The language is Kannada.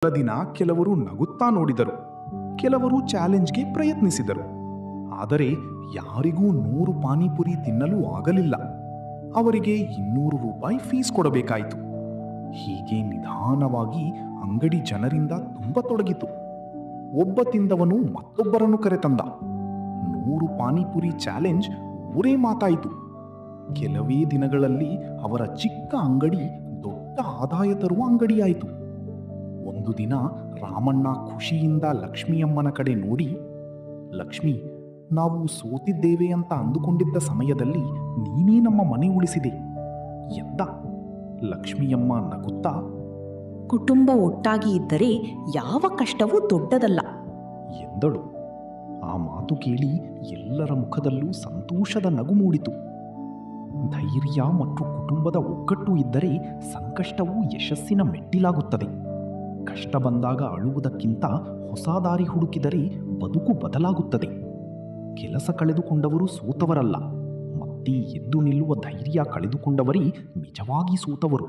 ಕೆಲ ದಿನ ಕೆಲವರು ನಗುತ್ತಾ ನೋಡಿದರು, ಕೆಲವರು ಚಾಲೆಂಜ್ಗೆ ಪ್ರಯತ್ನಿಸಿದರು. ಆದರೆ ಯಾರಿಗೂ 100 ಪಾನಿಪುರಿ ತಿನ್ನಲು ಆಗಲಿಲ್ಲ. ಅವರಿಗೆ 200 ರೂಪಾಯಿ ಫೀಸ್ ಕೊಡಬೇಕಾಯಿತು. ಹೀಗೆ ನಿಧಾನವಾಗಿ ಅಂಗಡಿ ಜನರಿಂದ ತುಂಬತೊಡಗಿತು. ಒಬ್ಬ ತಿಂದವನು ಮತ್ತೊಬ್ಬರನ್ನು ಕರೆತಂದ. 100 ಪಾನಿಪುರಿ ಚಾಲೆಂಜ್ ಊರೇ ಮಾತಾಯಿತು. ಕೆಲವೇ ದಿನಗಳಲ್ಲಿ ಅವರ ಚಿಕ್ಕ ಅಂಗಡಿ ದೊಡ್ಡ ಆದಾಯ ತರುವ ಅಂಗಡಿಯಾಯಿತು. ಒಂದು ದಿನ ರಾಮಣ್ಣ ಖುಷಿಯಿಂದ ಲಕ್ಷ್ಮಿಯಮ್ಮನ ಕಡೆ ನೋಡಿ, ಲಕ್ಷ್ಮಿ, ನಾವು ಸೋತಿದ್ದೇವೆ ಅಂತ ಅಂದುಕೊಂಡಿದ್ದ ಸಮಯದಲ್ಲಿ ನೀನೇ ನಮ್ಮ ಮನೆ ಉಳಿಸಿದೆ ಎಂದ. ಲಕ್ಷ್ಮಿಯಮ್ಮ ನಗುತ್ತಾ, ಕುಟುಂಬ ಒಟ್ಟಾಗಿ ಇದ್ದರೆ ಯಾವ ಕಷ್ಟವೂ ದೊಡ್ಡದಲ್ಲ ಎಂದಳು. ಆ ಮಾತು ಕೇಳಿ ಎಲ್ಲರ ಮುಖದಲ್ಲೂ ಸಂತೋಷದ ನಗು ಮೂಡಿತು. ಧೈರ್ಯ ಮತ್ತು ಕುಟುಂಬದ ಒಗ್ಗಟ್ಟು ಇದ್ದರೆ ಸಂಕಷ್ಟವು ಯಶಸ್ಸಿನ ಮೆಟ್ಟಿಲಾಗುತ್ತದೆ. ಕಷ್ಟ ಬಂದಾಗ ಅಳುವುದಕ್ಕಿಂತ ಹೊಸ ದಾರಿ ಹುಡುಕಿದರೆ ಬದುಕು ಬದಲಾಗುತ್ತದೆ. ಕೆಲಸ ಕಳೆದುಕೊಂಡವರು ಸೋತವರಲ್ಲ, ಮತ್ತೆ ಎದ್ದು ನಿಲ್ಲುವ ಧೈರ್ಯ ಕಳೆದುಕೊಂಡವರೇ ನಿಜವಾಗಿ ಸೋತವರು.